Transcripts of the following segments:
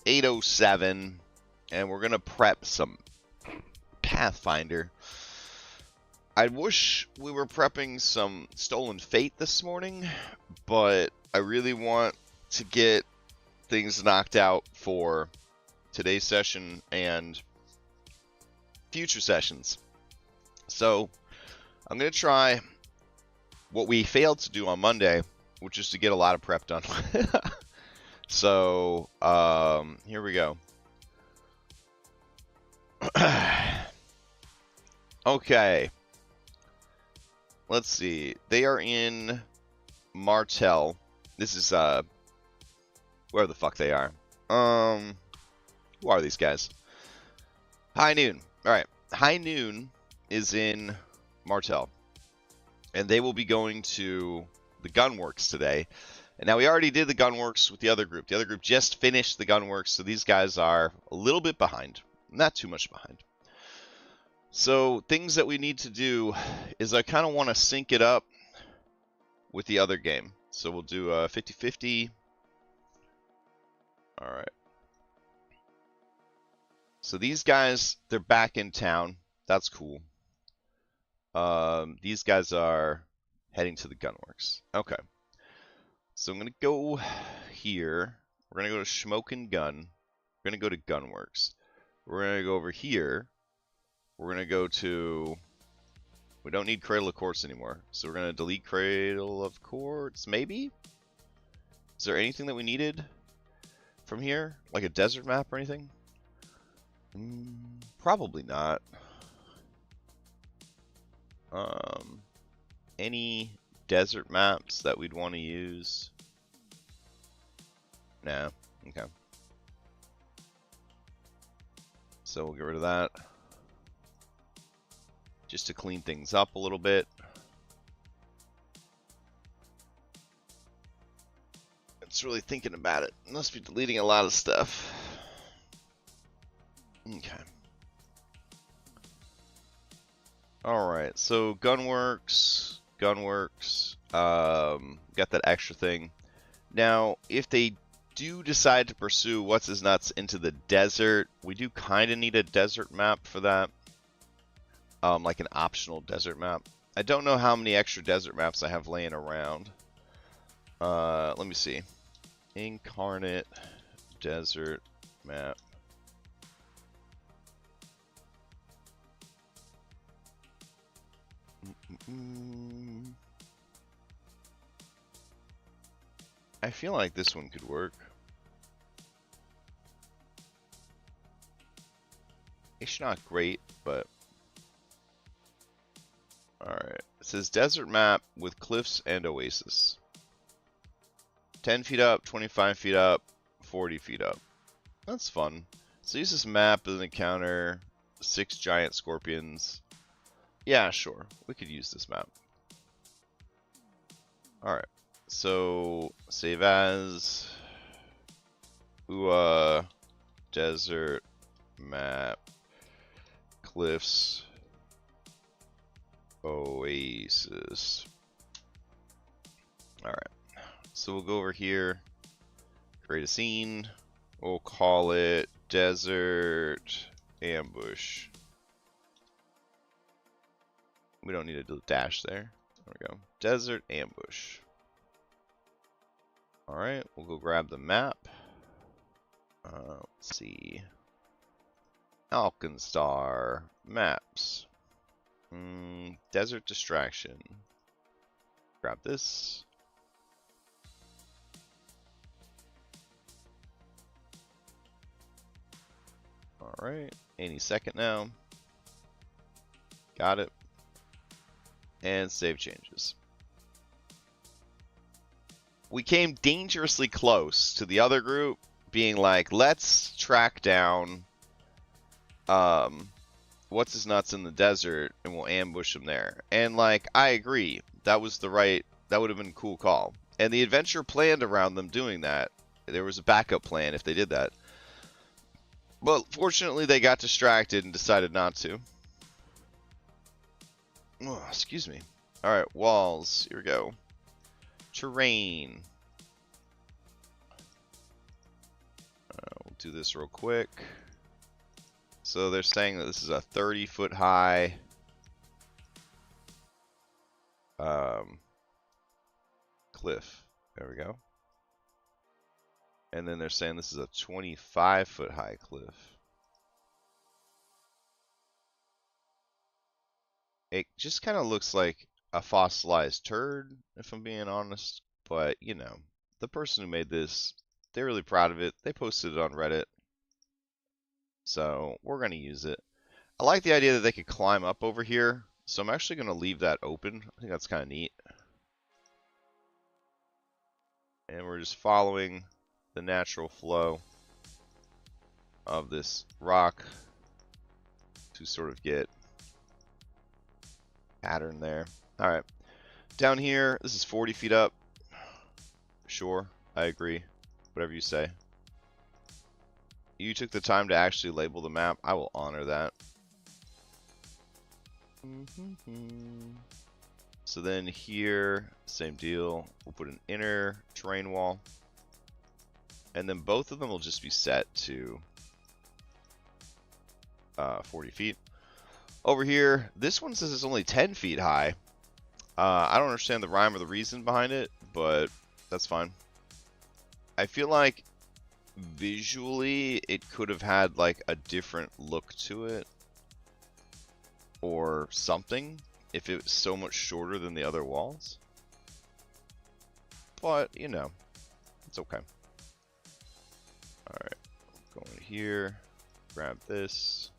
8:07, and we're gonna prep some Pathfinder. I wish we were prepping some Stolen Fate this morning, but I really want to get things knocked out for today's session and future sessions. So I'm going to try what we failed to do on Monday, which is to get a lot of prep done. So here we go. Okay. Let's see. They are in Martell. This is where the fuck they are. Who are these guys? High Noon. All right. High Noon is in Martell, and they will be going to the Gunworks today. And now we already did the Gunworks with the other group. The other group just finished the Gunworks, so these guys are a little bit behind. Not too much behind. So things that we need to do is I kind of want to sync it up with the other game. So we'll do 50-50. All right. So these guys, they're back in town. That's cool. These guys are heading to the Gunworks. Okay. So I'm going to go here. We're going to go to Smoke and Gun. We're going to go to Gunworks. We're going to go over here. We're going to go to... We don't need Cradle of Quartz anymore. So we're going to delete Cradle of Quartz, maybe? Is there anything that we needed from here? Like a desert map or anything? Probably not. Any desert maps that we'd want to use? No. Okay. So we'll get rid of that. Just to clean things up a little bit. It's really thinking about it. Must be deleting a lot of stuff. Okay. Alright, so Gunworks, got that extra thing. Now, if they do decide to pursue What's His Nuts into the desert, we do kind of need a desert map for that. Like an optional desert map. I don't know how many extra desert maps I have laying around. Let me see. Incarnate desert map. I feel like this one could work. It's not great, but... Alright. It says desert map with cliffs and oasis. 10 feet up, 25 feet up, 40 feet up. That's fun. So use this map as an encounter. 6 giant scorpions. Yeah, sure. We could use this map. Alright. So, save as. Desert map. Cliffs. Oasis. Alright. So we'll go over here. Create a scene. We'll call it Desert Ambush. We don't need a dash there. There we go. Desert Ambush. Alright, we'll go grab the map. Let's see. Alkenstar. Maps. Desert Distraction. Grab this. Alright, any second now. Got it. And save changes. We came dangerously close to the other group being like, let's track down What's His Nuts in the desert and we'll ambush him there. And like, I agree. That was the right, that would have been a cool call. And the adventure planned around them doing that. There was a backup plan if they did that. But fortunately they got distracted and decided not to. Oh, excuse me. Alright, walls. Here we go. Terrain. We'll do this real quick. So they're saying that this is a 30-foot high cliff. There we go. And then they're saying this is a 25-foot high cliff. It just kind of looks like a fossilized turd, if I'm being honest. But, you know, the person who made this, they're really proud of it. They posted it on Reddit. So we're going to use it. I like the idea that they could climb up over here. So I'm actually going to leave that open. I think that's kind of neat. And we're just following the natural flow of this rock to sort of get pattern there. All right. Down here, this is 40 feet up. Sure, I agree. Whatever you say. You took the time to actually label the map. I will honor that. So then here, same deal. We'll put an inner terrain wall. And then both of them will just be set to 40 feet. Over here, this one says it's only 10 feet high. I don't understand the rhyme or the reason behind it, but that's fine. I feel like visually it could have had like a different look to it or something if it was so much shorter than the other walls. But, you know, it's okay. Alright, go in here, grab this,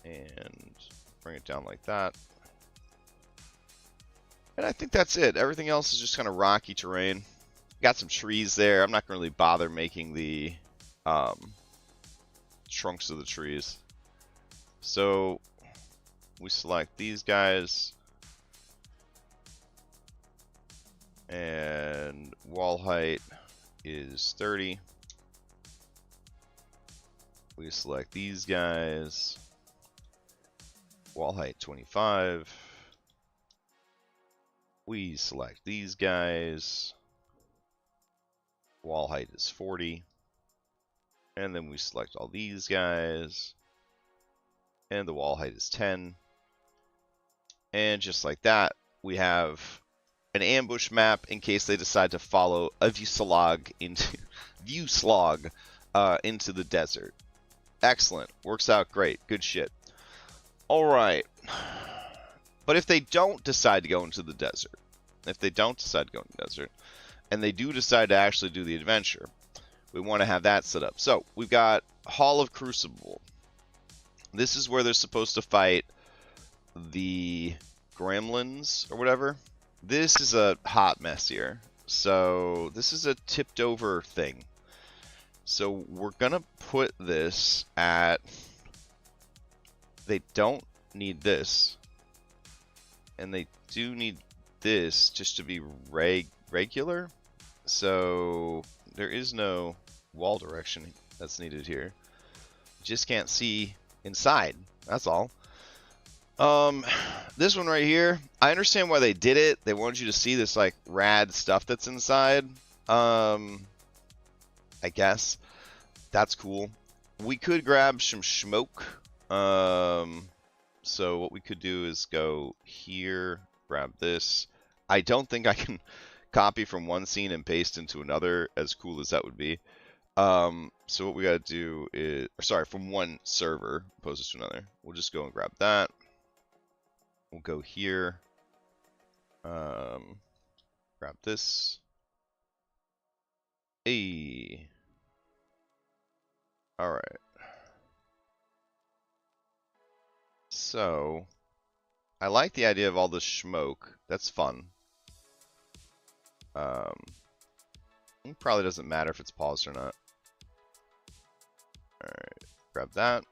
and bring it down like that. And I think that's it. Everything else is just kind of rocky terrain. Got some trees there. I'm not going to really bother making the trunks of the trees. So we select these guys. And wall height is 30. We select these guys. Wall height 25. We select these guys. Wall height is 40. And then we select all these guys. And the wall height is 10. And just like that, we have an ambush map in case they decide to follow a Vuslog into into the desert. Excellent. Works out great. Good shit. All right. But if they don't decide to go into the desert, and they do decide to actually do the adventure, we want to have that set up. So we've got Hall of Crucible. This is where they're supposed to fight the gremlins or whatever. This is a hot mess here. So this is a tipped over thing. So we're going to put this at... They don't need this. And they do need this just to be regular. So there is no wall direction that's needed here. You just can't see inside. That's all. This one right here, I understand why they did it. They wanted you to see this like rad stuff that's inside. I guess that's cool. We could grab some smoke. So what we could do is go here, grab this. I don't think I can copy from one scene and paste into another, as cool as that would be. So what we gotta do is, sorry, from one server opposed to another. We'll just go and grab that. We'll go here. Grab this. Hey. All right. So, I like the idea of all this smoke. That's fun. It probably doesn't matter if it's paused or not. Alright, grab that.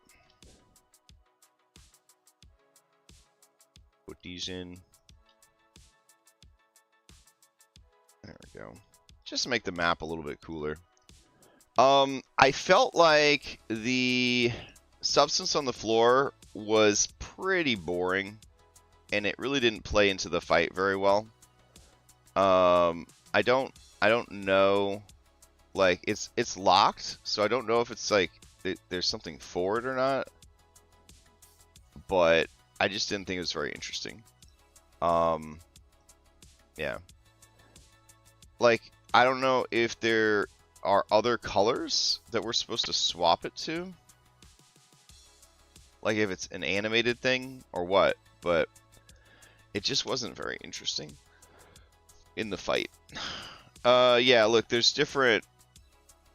Put these in. There we go. Just to make the map a little bit cooler. I felt like the substance on the floor was pretty boring, and it really didn't play into the fight very well. I I don't know. Like it's locked, so I don't know if it's like there's something for it or not. But I just didn't think it was very interesting. Yeah. Like I don't know if there are other colors that we're supposed to swap it to. Like if it's an animated thing or what, but it just wasn't very interesting in the fight. Yeah, look, there's different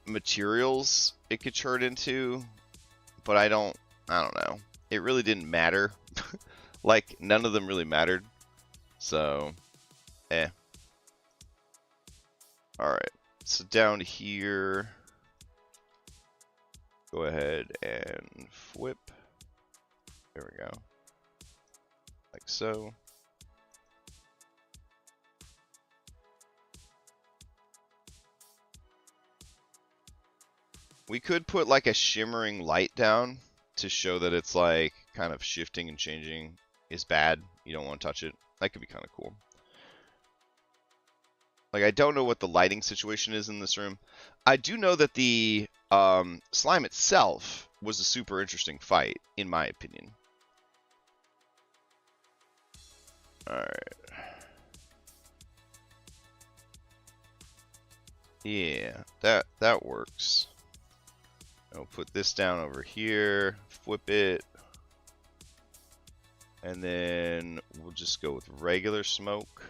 materials it could turn into, but I don't know. It really didn't matter. Like none of them really mattered. So, eh. Alright, so down here, go ahead and flip. There we go. Like so. We could put like a shimmering light down to show that it's like kind of shifting and changing is bad. You don't want to touch it. That could be kind of cool. Like I don't know what the lighting situation is in this room. I do know that the slime itself was a super interesting fight, in my opinion. Alright. Yeah, that works. I'll put this down over here, flip it, and then we'll just go with regular smoke.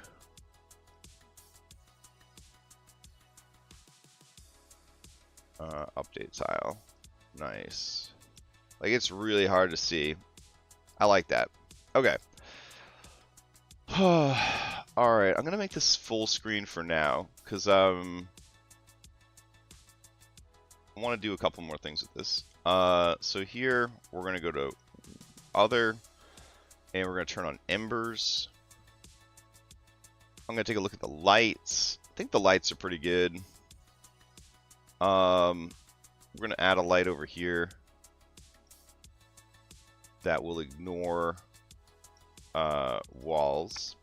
Update tile. Nice. Like it's really hard to see. I like that. Okay. Alright, I'm gonna make this full screen for now, because I want to do a couple more things with this. So here, we're gonna go to Other, and we're gonna turn on Embers. I'm gonna take a look at the lights. I think the lights are pretty good. We're gonna add a light over here that will ignore walls,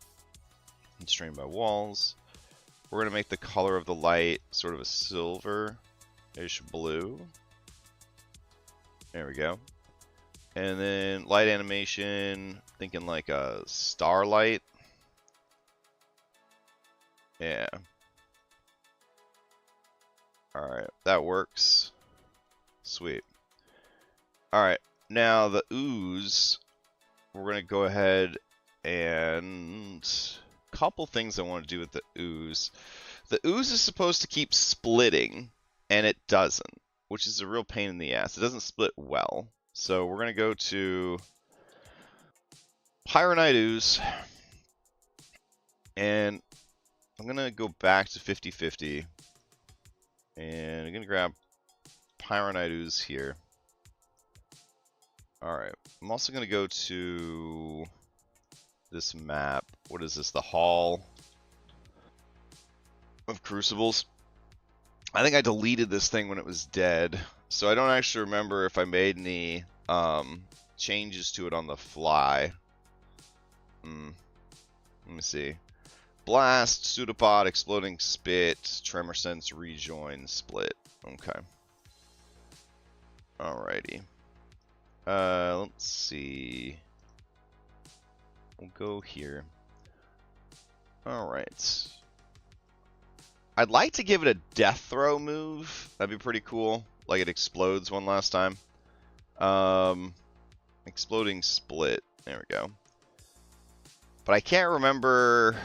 constrained by walls. We're gonna make the color of the light sort of a silver-ish blue. There we go. And then light animation, thinking like a starlight. Yeah. Alright, that works. Sweet. Alright, now the ooze, we're going to go ahead and a couple things I want to do with the ooze. The ooze is supposed to keep splitting, and it doesn't, which is a real pain in the ass. It doesn't split well. So we're going to go to Pyronite ooze, and I'm going to go back to 50/50. And I'm going to grab Pyronite ooze here. Alright, I'm also going to go to this map. What is this? The Hall of Crucibles. I think I deleted this thing when it was dead, so I don't actually remember if I made any changes to it on the fly. Let me see. Blast, Pseudopod, Exploding Spit, Tremor Sense, Rejoin, Split. Okay. Alrighty. Let's see. We'll go here. Alright. I'd like to give it a death throw move. That'd be pretty cool. Like it explodes one last time. Exploding Split. There we go. But I can't remember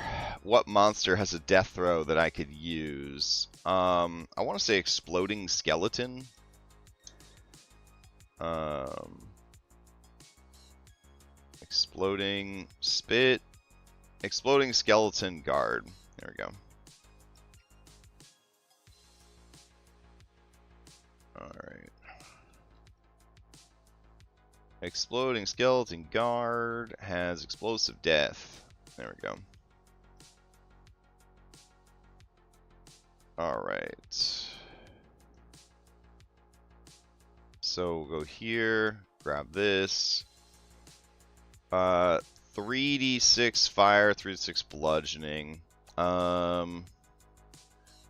what monster has a death throw that I could use. I want to say Exploding Skeleton. Exploding Spit. Exploding Skeleton Guard. There we go. Alright. Exploding Skeleton Guard has Explosive Death. There we go. Alright. So we'll go here, grab this. 3d6 fire, 3d6 bludgeoning.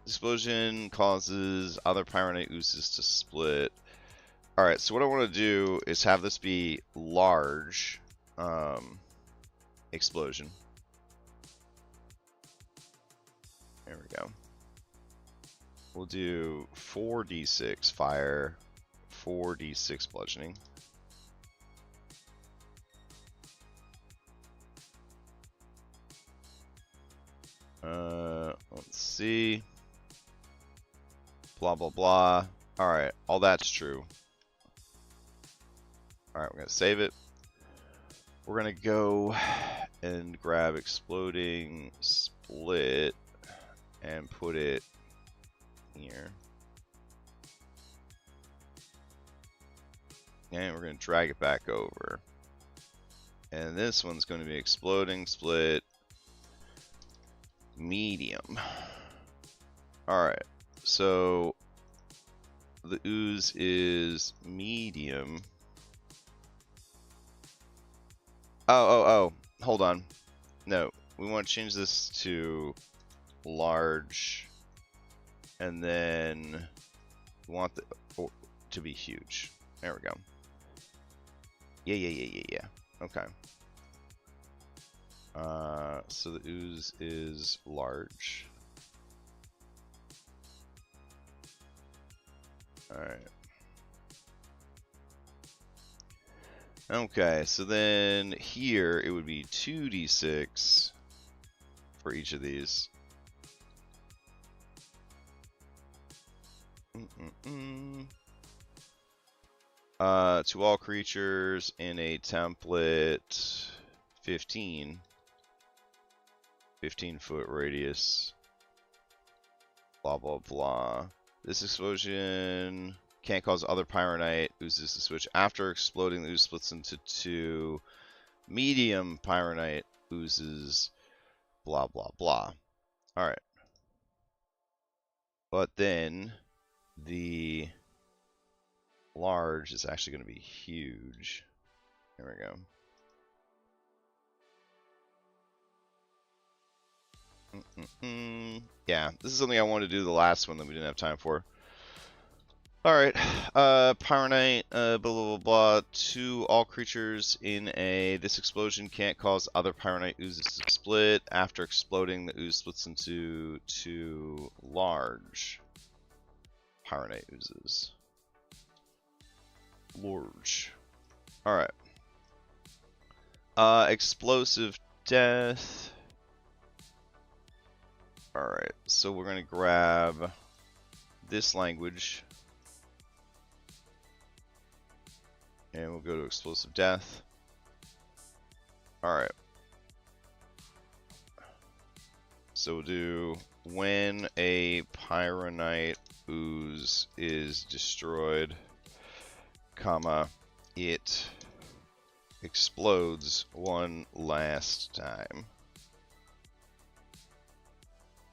Explosion causes other pyronite oozes to split. Alright, so what I want to do is have this be large explosion. There we go. We'll do 4d6 fire, 4d6 bludgeoning. Let's see. Blah, blah, blah. Alright, all that's true. Alright, we're going to save it. We're going to go and grab exploding split and put it here. And we're going to drag it back over. And this one's going to be exploding split medium. Alright, so the ooze is medium. Oh, hold on. No, we want to change this to large, and then we want the to be huge. There we go. Yeah. Okay. So the ooze is large. Alright. Okay, so then here it would be 2d6 for each of these. To all creatures in a template 15 foot radius, blah blah blah. This explosion can't cause other pyronite oozes to switch. After exploding, the ooze splits into 2 medium pyronite oozes, blah blah blah. Alright. But then the large is actually going to be huge. There we go. Yeah, this is something I wanted to do the last one that we didn't have time for. Alright, pyronite, blah blah blah, to all creatures in a, this explosion can't cause other pyronite oozes to split. After exploding, the ooze splits into 2 large pyronite oozes. Large. Alright. Explosive death. Alright, so we're going to grab this language. And we'll go to explosive death. Alright. So we'll do when a pyronite ooze is destroyed, comma, it explodes one last time.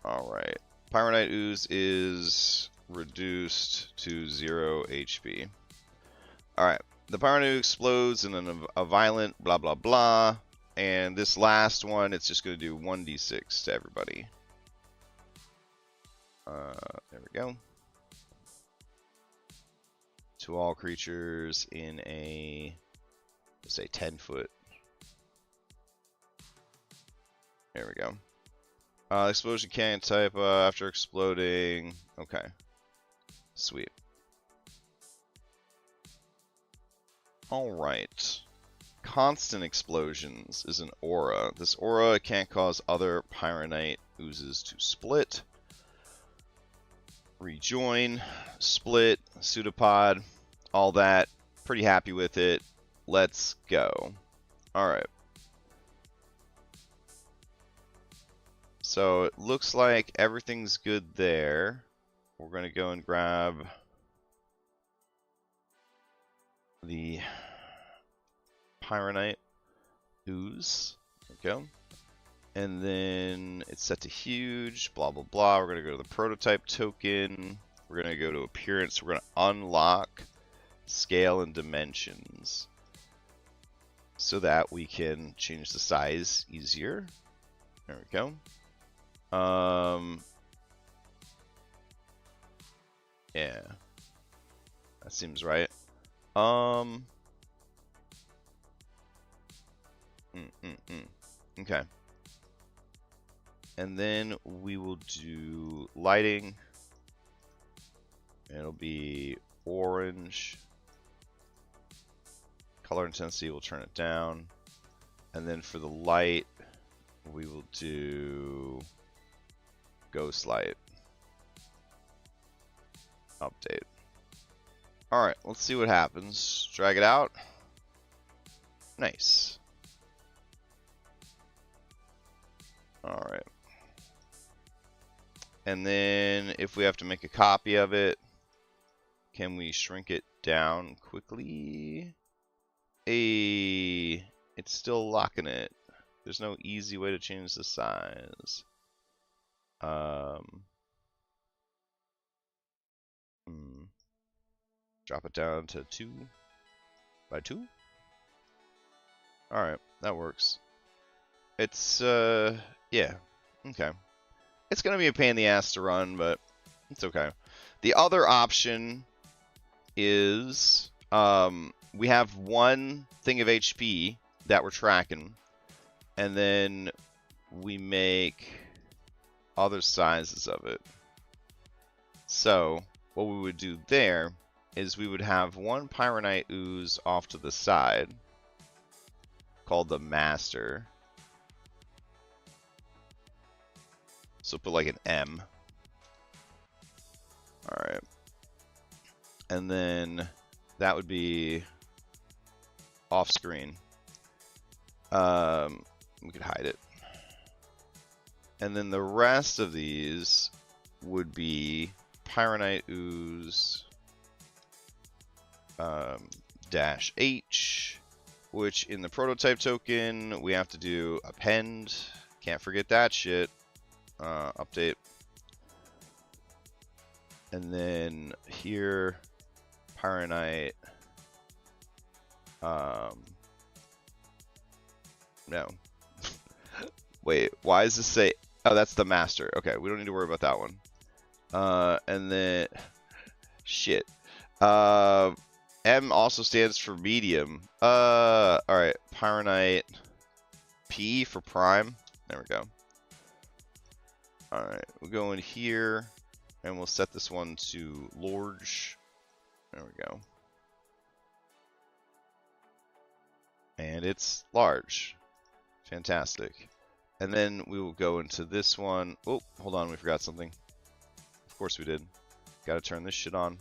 Alright. Pyronite ooze is reduced to 0 HP. Alright. The pyronite explodes in a violent blah blah blah. And this last one, it's just going to do 1d6 to everybody. There we go. To all creatures in a, let's say 10 foot. There we go. Explosion can't type after exploding. Okay. Sweet. Alright. Constant explosions is an aura. This aura can't cause other pyronite oozes to split, rejoin, split, pseudopod, all that. Pretty happy with it. Let's go. Alright. So it looks like everything's good there. We're going to go and grab the pyronite ooze. There we go. And then it's set to huge, blah blah blah. We're going to go to the prototype token. We're going to go to appearance. We're going to unlock scale and dimensions so that we can change the size easier. There we go. Yeah. That seems right. Okay. And then we will do lighting. It'll be orange. Color intensity, we'll turn it down. And then for the light, we will do ghost light. Update. Alright, let's see what happens. Drag it out. Nice. Alright. And then if we have to make a copy of it, can we shrink it down quickly? Hey, it's still locking it. There's no easy way to change the size. Drop it down to 2 by 2. Alright, that works. It's, yeah, okay. It's gonna be a pain in the ass to run, but it's okay. The other option is, we have one thing of HP that we're tracking, and then we make other sizes of it. So, what we would do there is we would have one Pyronite ooze off to the side, called the Master. So put like an M. Alright. And then that would be off screen. We could hide it. And then the rest of these would be Pyronite ooze dash H, which in the prototype token we have to do append. Can't forget that shit. Update. And then here, Pyronite. No. Wait, why does this say? Oh, that's the Master. Okay, we don't need to worry about that one. And then, shit. M also stands for medium. Alright, Pyronite. P for prime. There we go. Alright, we'll go in here, and we'll set this one to large. There we go. And it's large. Fantastic. And then we will go into this one. Oh, hold on, we forgot something. Of course we did. Gotta turn this shit on.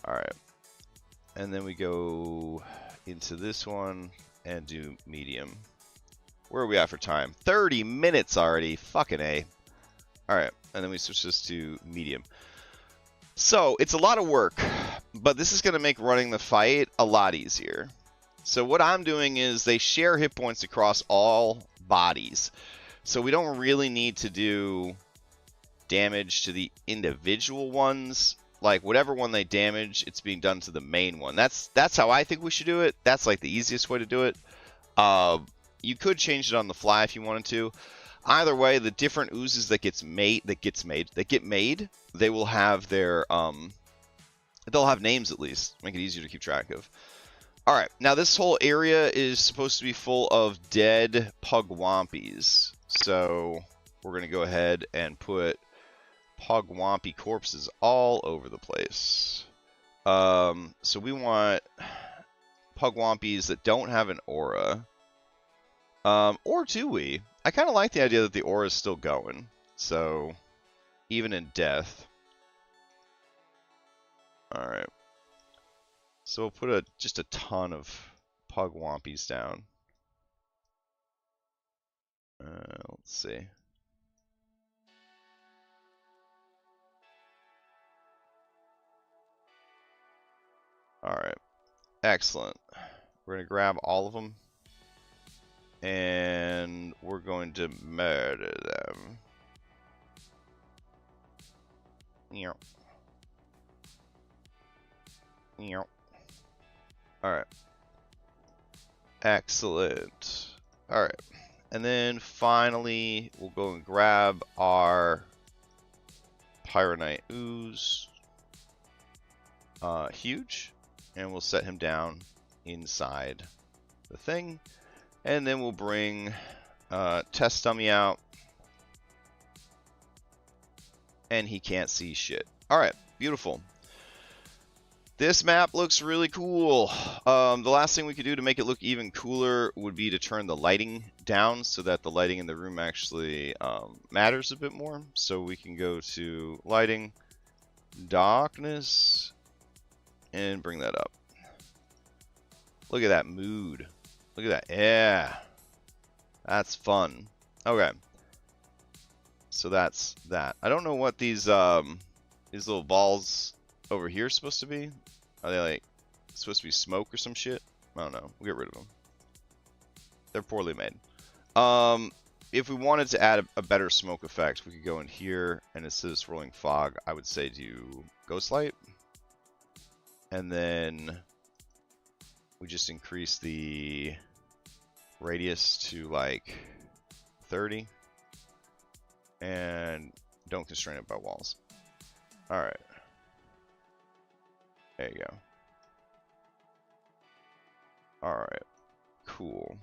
Alright. And then we go into this one and do medium. Where are we at for time? 30 minutes already. Fucking A. Alright, and then we switch this to medium. So, it's a lot of work, but this is going to make running the fight a lot easier. So what I'm doing is they share hit points across all bodies. So we don't really need to do damage to the individual ones. Like, whatever one they damage, it's being done to the main one. That's how I think we should do it. That's, like, the easiest way to do it. You could change it on the fly if you wanted to. Either way, the different oozes that get made, they will have their they'll have names at least. Make it easier to keep track of. All right, now this whole area is supposed to be full of dead pugwampies. So we're gonna go ahead and put pugwampy corpses all over the place. So we want pugwampies that don't have an aura. Or do we? I kind of like the idea that the aura is still going. So, even in death. Alright. So we'll put just a ton of pugwampies down. Let's see. Alright. Excellent. We're going to grab all of them. And we're going to murder them. Meow. Meow. Alright. Excellent. Alright. And then finally, we'll go and grab our Pyronite Ooze. Huge. And we'll set him down inside the thing. And then we'll bring Test Dummy out. And he can't see shit. Alright, beautiful. This map looks really cool. The last thing we could do to make it look even cooler would be to turn the lighting down so that the lighting in the room actually matters a bit more. So we can go to lighting, darkness, and bring that up. Look at that mood. Look at that. Yeah. That's fun. Okay. So that's that. I don't know what these little balls over here are supposed to be. Are they like supposed to be smoke or some shit? I don't know. We'll get rid of them. They're poorly made. If we wanted to add a better smoke effect, we could go in here and instead of swirling fog, I would say do ghost light. And then we just increase the radius to like 30. And don't constrain it by walls. Alright. There you go. Alright. Cool.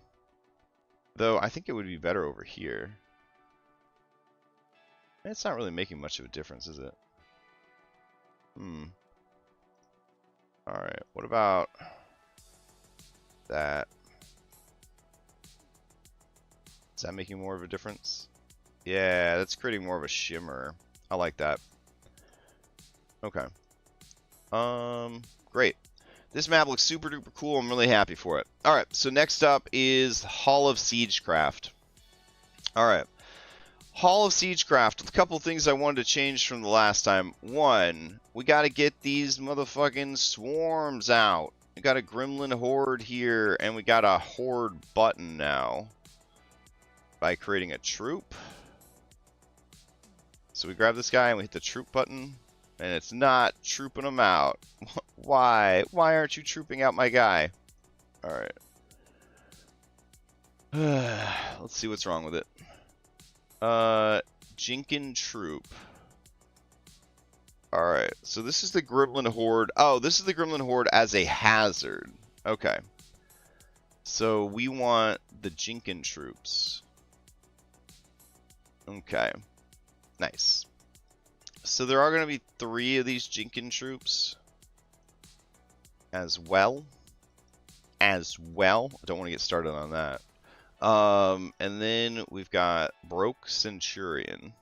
Though, I think it would be better over here. It's not really making much of a difference, is it? Alright, what about that? Is that making more of a difference? Yeah, that's creating more of a shimmer. I like that. Okay. Great. This map looks super duper cool. I'm really happy for it. Alright, so next up is Hall of Siegecraft. Alright. Hall of Siegecraft. A couple things I wanted to change from the last time. One, we gotta get these motherfucking swarms out. We got a gremlin horde here, and we got a horde button now. By creating a troop. So we grab this guy and we hit the troop button. And it's not trooping them out. Why? Why aren't you trooping out my guy? Alright. Let's see what's wrong with it. Jinkin Troop. Alright, so this is the Gremlin Horde. Oh, this is the Gremlin Horde as a hazard. Okay. So we want the Jinkin Troops. Okay. Nice. So there are going to be 3 of these Jinkin Troops. As well. I don't want to get started on that. And then we've got Broke Centurion.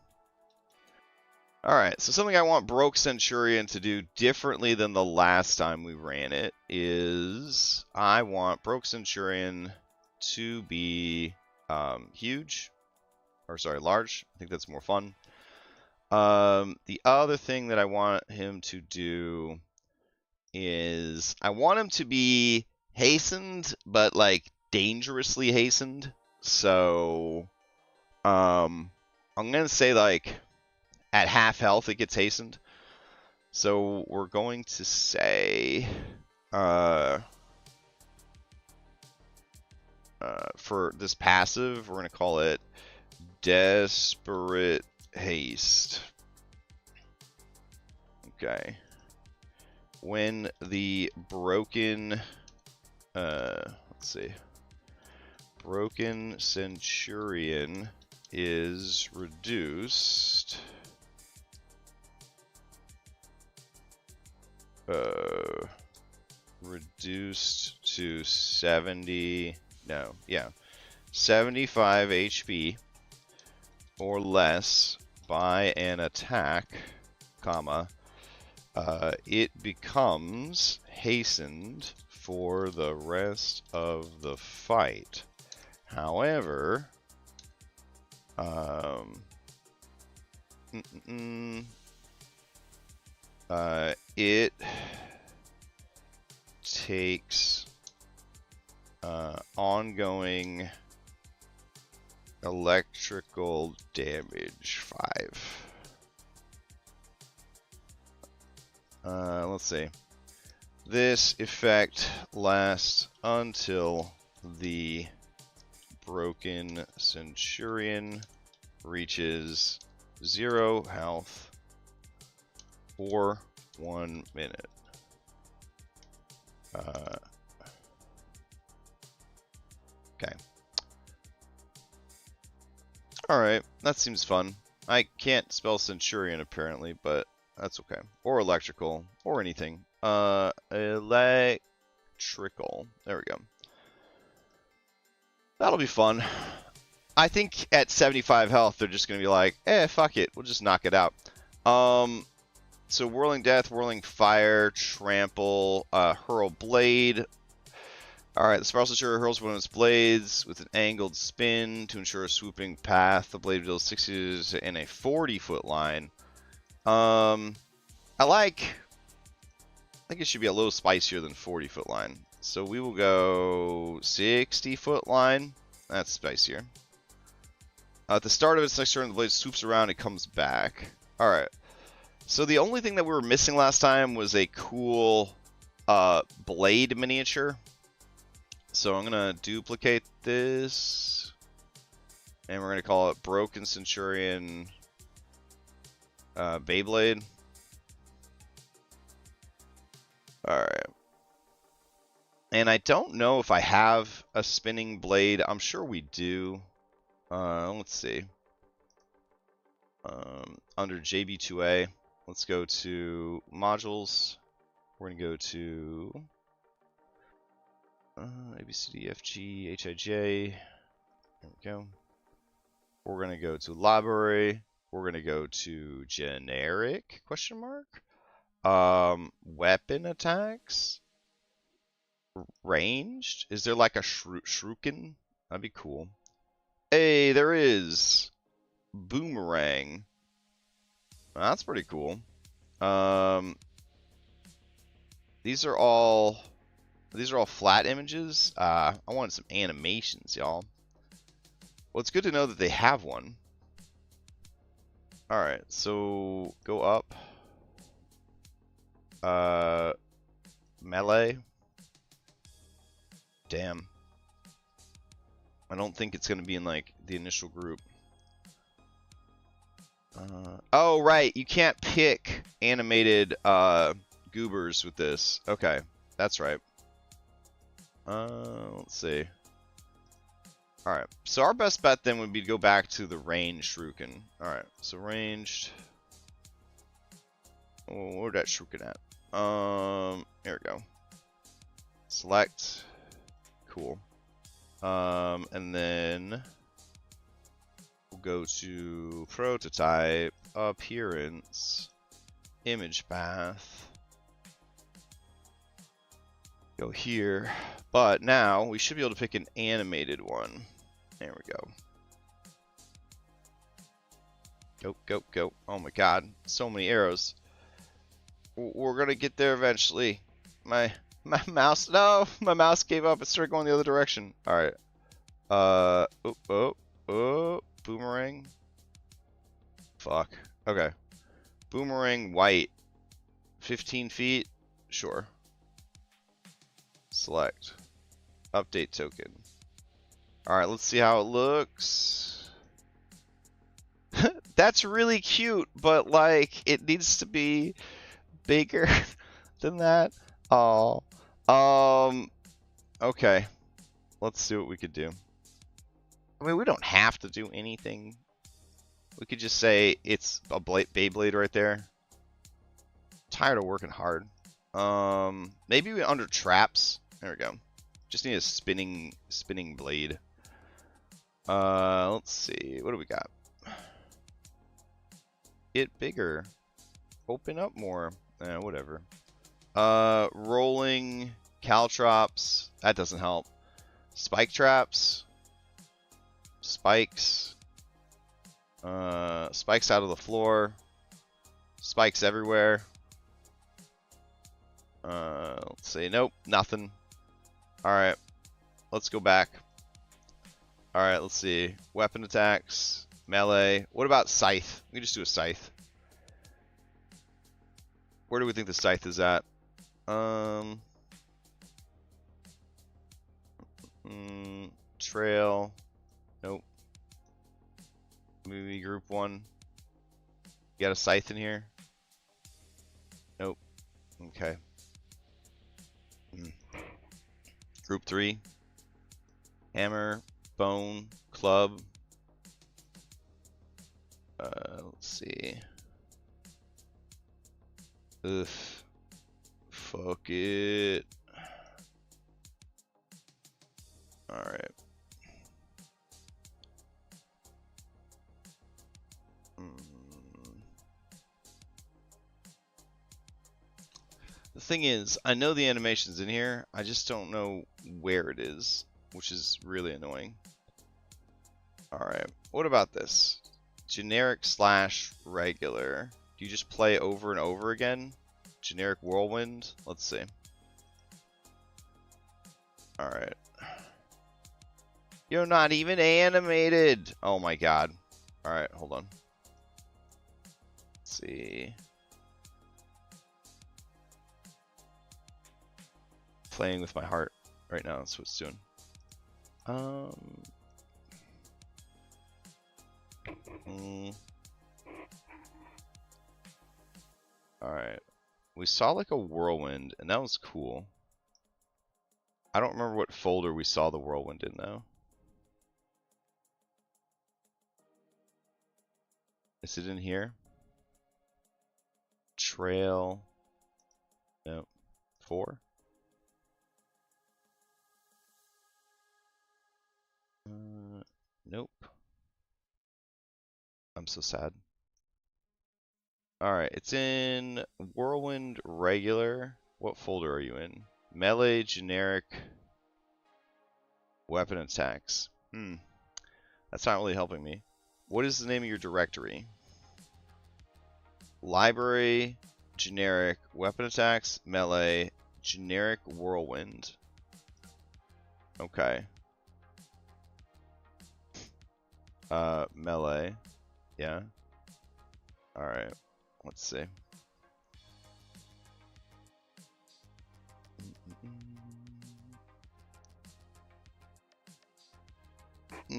Alright, so something I want Broke Centurion to do differently than the last time we ran it is I want Broke Centurion to be huge. Or sorry, large. I think that's more fun. The other thing that I want him to do is I want him to be hastened, but like dangerously hastened. So I'm gonna say like at half health it gets hastened. So we're going to say for this passive we're gonna call it Desperate Haste. Okay. When the broken, let's see, Broken Centurion is reduced, reduced to 75 HP or less by an attack, comma, it becomes hastened for the rest of the fight. However, it takes ongoing electrical damage 5. Let's see. This effect lasts until the Broken Centurion reaches 0 health for 1 minute. Okay. Alright, that seems fun. I can't spell Centurion apparently, but that's okay. Or electrical, or anything. Electrical. There we go. That'll be fun. I think at 75 health, they're just going to be like, fuck it. We'll just knock it out. So Whirling Death, Whirling Fire, Trample, Hurl Blade. Alright, the Spiral Centurion hurls one of its blades with an angled spin to ensure a swooping path. The blade deals 60 in a 40-foot line. I think it should be a little spicier than 40-foot line. So we will go 60-foot line. That's spicier. At the start of its next turn, the blade swoops around and comes back. Alright. So the only thing that we were missing last time was a cool blade miniature. So I'm going to duplicate this. And we're going to call it Broken Centurion Beyblade. Alright. And I don't know if I have a spinning blade. I'm sure we do. Let's see. Under JB2A, let's go to Modules. We're going to go to A, B, C, D, F, G, H, I, J. There we go. We're going to go to Library. We're going to go to Generic, question mark. Weapon attacks. Ranged? Is there like a shuriken? That'd be cool. Hey, there is. Boomerang. That's pretty cool. These are all flat images. I wanted some animations, y'all. Well, it's good to know that they have one. Alright, so go up. Melee. Damn. I don't think it's going to be in, like, the initial group. Oh, right. You can't pick animated goobers with this. Okay. That's right. Let's see. Alright. So our best bet then would be to go back to the ranged shuriken. Alright. So ranged. Oh, where'd that shuriken at? There we go. Select. Cool. And then we'll go to prototype, appearance, image path. Go here. But now we should be able to pick an animated one. There we go. Go, go, go. Oh my god. So many arrows. We're gonna get there eventually. My mouse, no! My mouse gave up. It started going the other direction. Alright. Boomerang. Fuck. Okay. Boomerang white. 15 feet? Sure. Select. Update token. Alright, let's see how it looks. That's really cute, but like, it needs to be bigger than that. Oh. Okay. Let's see what we could do. I mean, we don't have to do anything. We could just say it's a Beyblade right there. I'm tired of working hard. Maybe we under traps. There we go. Just need a spinning blade. Let's see. What do we got? Get bigger. Open up more. Whatever. Rolling caltrops. That doesn't help. Spike traps. Spikes. Spikes out of the floor. Spikes everywhere. Let's see. Nope. Nothing. Alright. Let's go back. Alright, let's see. Weapon attacks. Melee. What about scythe? We can just do a scythe. Where do we think the scythe is at? Trail. Nope. Maybe group 1. You got a scythe in here? Okay. Group 3. Hammer, bone, club. Let's see. Ugh. Fuck it. Alright. The thing is, I know the animation's in here, I just don't know where it is, which is really annoying. Alright, what about this? Generic / regular. Do you just play over and over again? Generic whirlwind? Let's see. Alright. You're not even animated! Oh my god. Alright, hold on. Let's see. Playing with my heart right now, that's what it's doing. Alright. We saw like a whirlwind, and that was cool. I don't remember what folder we saw the whirlwind in, though. Is it in here? Trail. No. 4? Nope. I'm so sad. Alright, it's in Whirlwind Regular. What folder are you in? Melee, Generic, Weapon Attacks. That's not really helping me. What is the name of your directory? Library, Generic, Weapon Attacks, Melee, Generic, Whirlwind. Okay. Melee. Yeah. Alright. Let's see.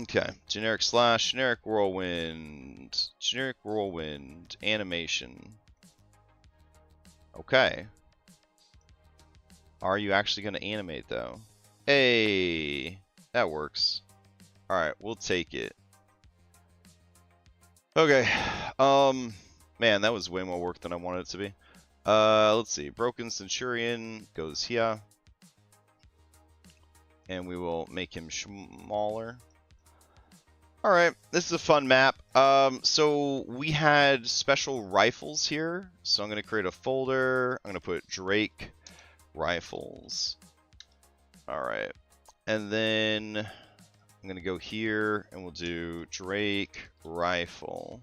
Okay. Generic / generic whirlwind. Generic whirlwind. Animation. Okay. Are you actually going to animate, though? Hey! That works. Alright, we'll take it. Okay. Man, that was way more work than I wanted it to be. Let's see. Broken Centurion goes here. And we will make him smaller. Alright, this is a fun map. So we had special rifles here. So I'm going to create a folder. I'm going to put Drake Rifles. Alright. And then I'm going to go here and we'll do Drake Rifle.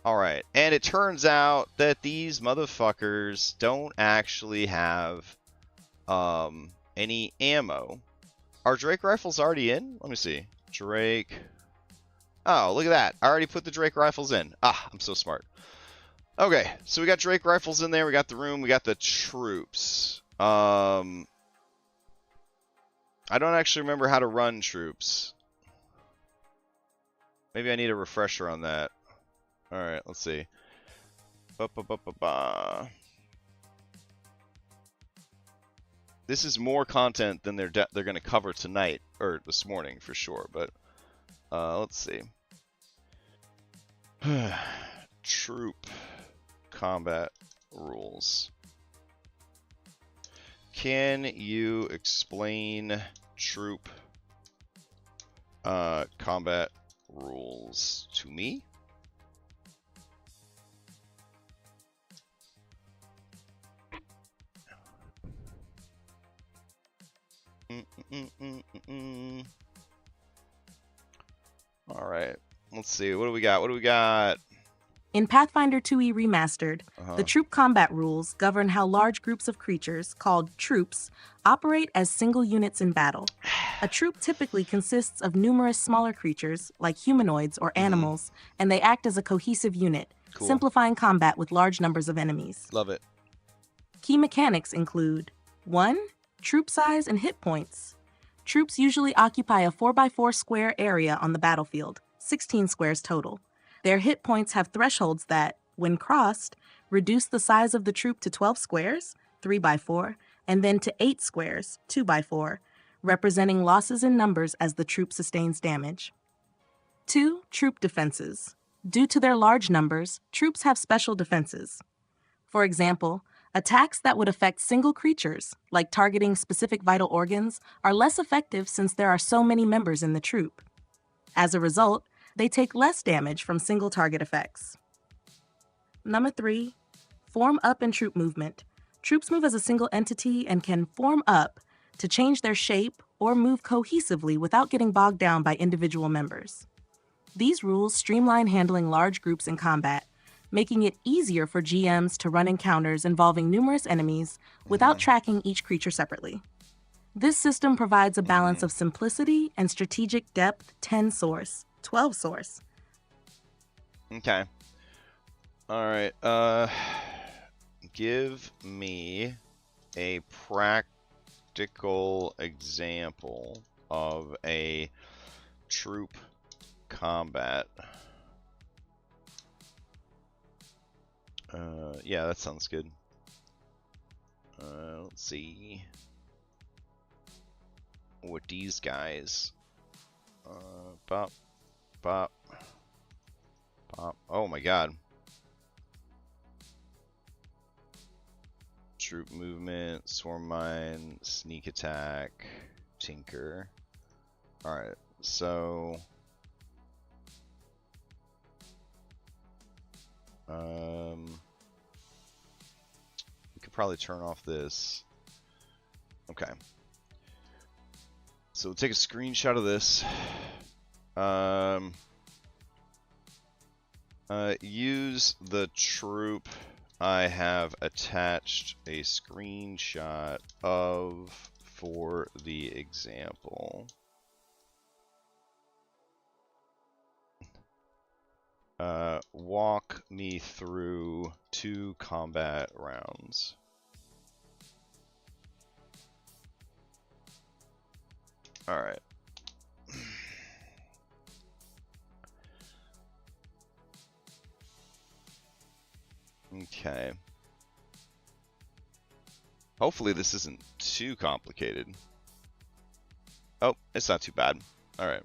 Alright, and it turns out that these motherfuckers don't actually have any ammo. Are Drake Rifles already in? Let me see. Drake. Oh, look at that. I already put the Drake Rifles in. Ah, I'm so smart. Okay, so we got Drake Rifles in there. We got the room. We got the troops. I don't actually remember how to run troops. Maybe I need a refresher on that. Alright, let's see. This is more content than they're going to cover tonight, or this morning for sure, but let's see. Troop combat rules. Can you explain troop combat rules to me? All right, let's see. What do we got? What do we got? In Pathfinder 2e Remastered, the troop combat rules govern how large groups of creatures, called troops, operate as single units in battle. A troop typically consists of numerous smaller creatures, like humanoids or animals, and they act as a cohesive unit, simplifying combat with large numbers of enemies. Love it. Key mechanics include 1. Troop size and hit points. Troops usually occupy a 4x4 square area on the battlefield, 16 squares total. Their hit points have thresholds that, when crossed, Reduce the size of the troop to 12 squares, 3 by 4, and then to 8 squares, 2 by 4, representing losses in numbers as the troop sustains damage. 2. Troop defenses. Due to their large numbers, troops have special defenses. For example, attacks that would affect single creatures, like targeting specific vital organs, are less effective since there are so many members in the troop. As a result, they take less damage from single target effects. Number 3. Form up and troop movement. Troops move as a single entity and can form up to change their shape or move cohesively without getting bogged down by individual members. These rules streamline handling large groups in combat, making it easier for GMs to run encounters involving numerous enemies without tracking each creature separately. This system provides a balance of simplicity and strategic depth 10 source, 12 source. Okay. Alright, give me a practical example of a troop combat. Yeah, that sounds good. Let's see what these guys. Bop, bop, bop. Oh my god. Troop movement, swarm mine, sneak attack, tinker. Alright, so we could probably turn off this. Okay. So we'll take a screenshot of this. Use the troop I have attached a screenshot of for the example. Walk me through 2 combat rounds. Alright. Okay. Hopefully this isn't too complicated. Oh, it's not too bad. Alright.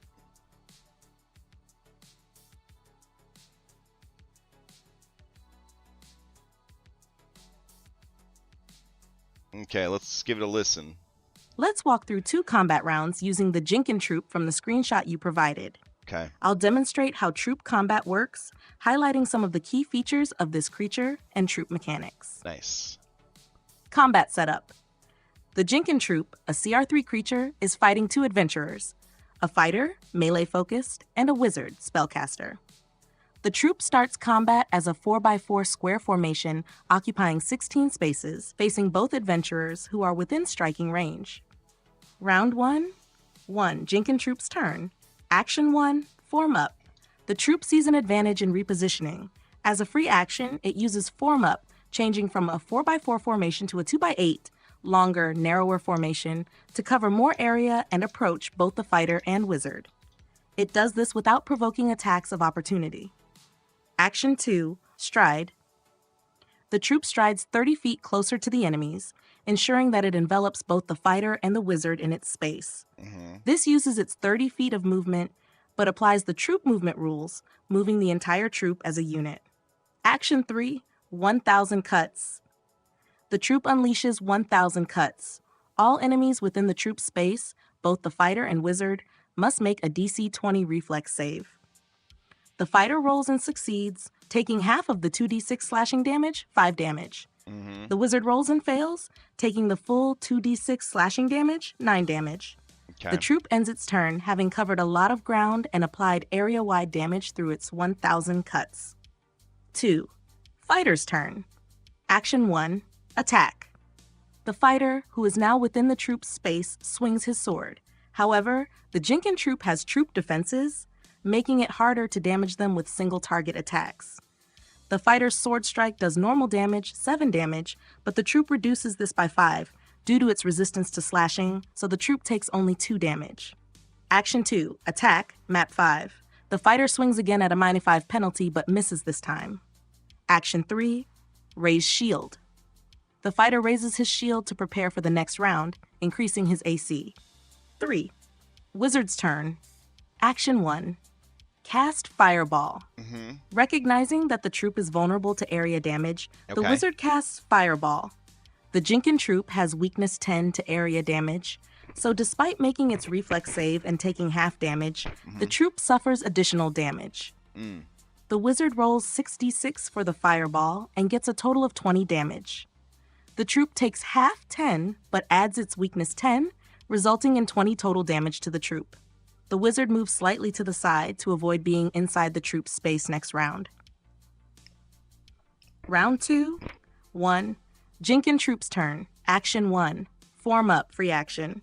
Okay, let's give it a listen. Let's walk through 2 combat rounds using the Jenkins troop from the screenshot you provided. Okay. I'll demonstrate how troop combat works, highlighting some of the key features of this creature and troop mechanics. Nice. Combat setup. The Jenkins troop, a CR3 creature, is fighting 2 adventurers, a fighter, melee-focused, and a wizard, spellcaster. The troop starts combat as a 4x4 square formation occupying 16 spaces, facing both adventurers who are within striking range. Round 1. Jenkins troop's turn. Action 1. Form up. The troop sees an advantage in repositioning. As a free action, it uses form up, changing from a 4x4 formation to a 2x8, longer, narrower formation, to cover more area and approach both the fighter and wizard. It does this without provoking attacks of opportunity. Action 2. Stride. The troop strides 30 feet closer to the enemies, ensuring that it envelops both the fighter and the wizard in its space. This uses its 30 feet of movement, but applies the troop movement rules, moving the entire troop as a unit. Action 3. 1,000 cuts. The troop unleashes 1,000 cuts. All enemies within the troop space, both the fighter and wizard, must make a DC 20 reflex save. The fighter rolls and succeeds, taking half of the 2d6 slashing damage, 5 damage. The wizard rolls and fails, taking the full 2d6 slashing damage, 9 damage. Okay. The troop ends its turn, having covered a lot of ground and applied area-wide damage through its 1,000 cuts. 2. Fighter's turn. Action 1. Attack. The fighter, who is now within the troop's space, swings his sword. However, the Jenkins troop has troop defenses, making it harder to damage them with single-target attacks. The fighter's sword strike does normal damage, 7 damage, but the troop reduces this by 5 due to its resistance to slashing, so the troop takes only 2 damage. Action 2. Attack, map 5. The fighter swings again at a -5 penalty but misses this time. Action 3. Raise shield. The fighter raises his shield to prepare for the next round, increasing his AC. 3. Wizard's turn. Action 1. Cast Fireball. Recognizing that the troop is vulnerable to area damage, the wizard casts Fireball. The Jinkin troop has weakness 10 to area damage, so despite making its reflex save and taking half damage, the troop suffers additional damage. The wizard rolls 6d6 for the Fireball and gets a total of 20 damage. The troop takes half 10, but adds its weakness 10, resulting in 20 total damage to the troop. The wizard moves slightly to the side to avoid being inside the troop's space next round. Round 2. 1. Jinkin troop's turn. Action 1. Form up, free action.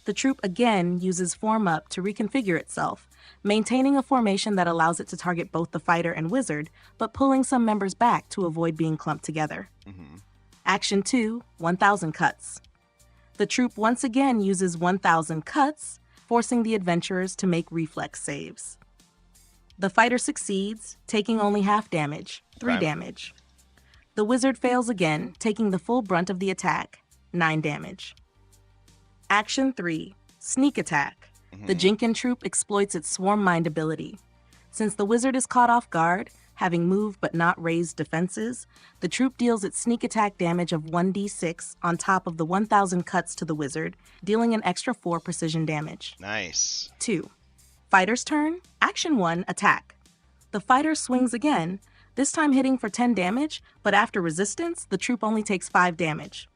The troop again uses Form Up to reconfigure itself, maintaining a formation that allows it to target both the fighter and wizard, but pulling some members back to avoid being clumped together. Action 2. 1,000 cuts. The troop once again uses 1,000 cuts, forcing the adventurers to make reflex saves. The fighter succeeds, taking only half damage, 3 damage. The wizard fails again, taking the full brunt of the attack, 9 damage. Action 3. Sneak attack. The Jinkin troop exploits its Swarm Mind ability. Since the wizard is caught off guard, having moved but not raised defenses, the troop deals its sneak attack damage of 1d6 on top of the 1,000 cuts to the wizard, dealing an extra 4 precision damage. Nice. 2. Fighter's turn. Action 1. Attack. The fighter swings again, this time hitting for 10 damage, but after resistance, the troop only takes 5 damage.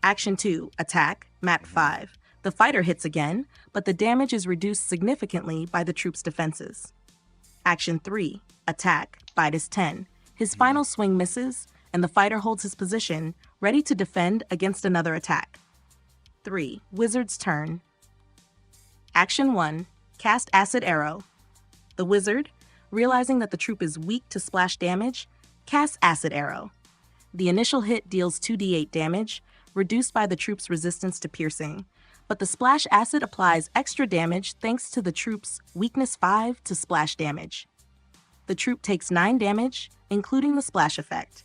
Action 2. Attack. Map 5. The fighter hits again, but the damage is reduced significantly by the troop's defenses. Action 3. Attack. Bitus 10. His final swing misses, and the fighter holds his position, ready to defend against another attack. 3. Wizard's turn. Action 1. Cast Acid Arrow. The wizard, realizing that the troop is weak to splash damage, casts Acid Arrow. The initial hit deals 2d8 damage, reduced by the troop's resistance to piercing, but the splash acid applies extra damage thanks to the troop's weakness 5 to splash damage. The troop takes 9 damage, including the splash effect.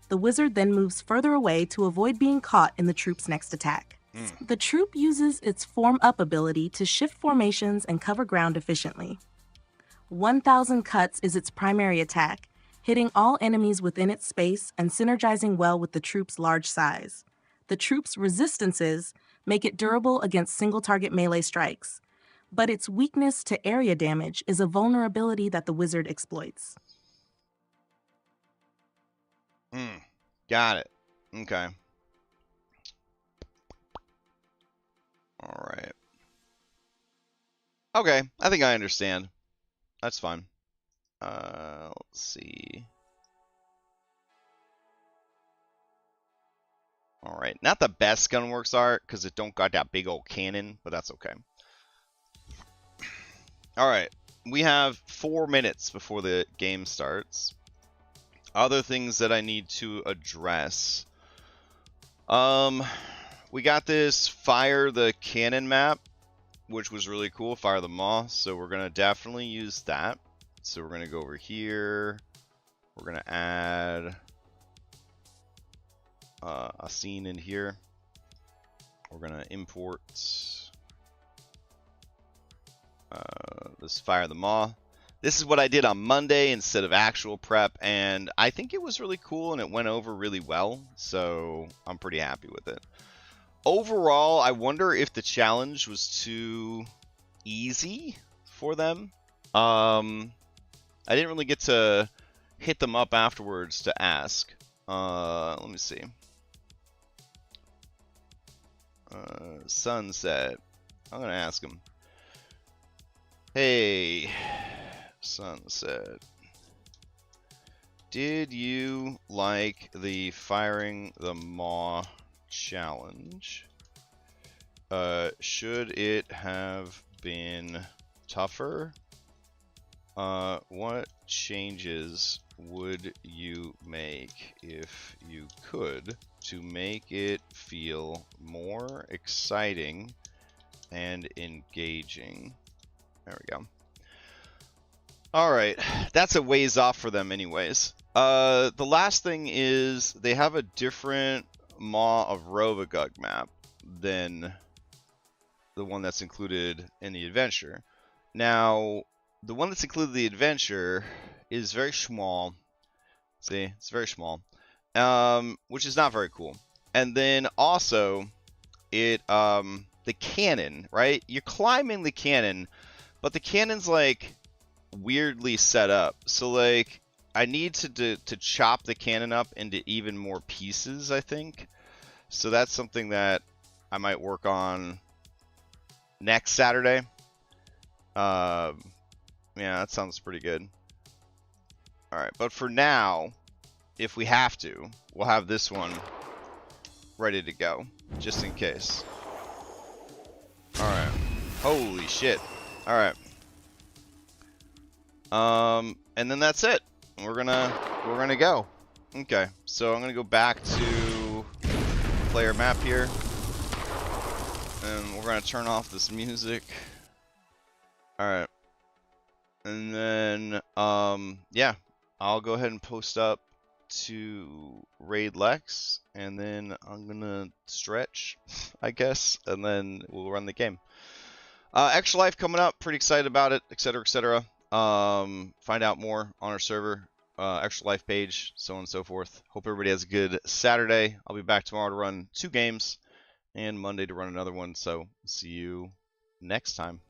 The wizard then moves further away to avoid being caught in the troop's next attack. The troop uses its Form Up ability to shift formations and cover ground efficiently. 1,000 cuts is its primary attack, hitting all enemies within its space and synergizing well with the troop's large size. The troop's resistances make it durable against single-target melee strikes, but its weakness to area damage is a vulnerability that the wizard exploits. Got it. Okay. Alright. Okay, I think I understand. That's fine. Let's see. Alright, not the best Gunworks art, because it don't got that big old cannon, but that's okay. Alright, we have 4 minutes before the game starts. Other things that I need to address. We got this Fire the Cannon map, which was really cool, Fire the Maw, so we're going to definitely use that. So we're going to go over here, we're going to add a scene in here. We're going to import this Fire the Maw. This is what I did on Monday instead of actual prep, and I think it was really cool and it went over really well, so I'm pretty happy with it. Overall, I wonder if the challenge was too easy for them. I didn't really get to hit them up afterwards to ask. Let me see. Sunset. I'm going to ask him. Hey, Sunset. Did you like the Firing the Maw challenge? Should it have been tougher? What changes would you make if you could to make it feel more exciting and engaging? There we go. Alright, that's a ways off for them anyways. The last thing is they have a different Maw of Rovagug map than the one that's included in the adventure. Now, the one that's included in the adventure is very small. See, it's very small, which is not very cool. And then also, the cannon, right? You're climbing the cannon, but the cannon's like weirdly set up. So like, I need to chop the cannon up into even more pieces, I think. So that's something that I might work on next Saturday. Yeah, that sounds pretty good. Alright, but for now, if we have to, we'll have this one ready to go, just in case. Alright. Holy shit. Alright. And then that's it. We're gonna go. Okay, so I'm gonna go back to player map here. And we're gonna turn off this music. Alright. And then, yeah, I'll go ahead and post up to Raid Lex, and then I'm gonna stretch, I guess, and then we'll run the game. Extra Life coming up, pretty excited about it, etc., etc. Find out more on our server, Extra Life page, so on and so forth. Hope everybody has a good Saturday. I'll be back tomorrow to run 2 games, and Monday to run another one, so see you next time.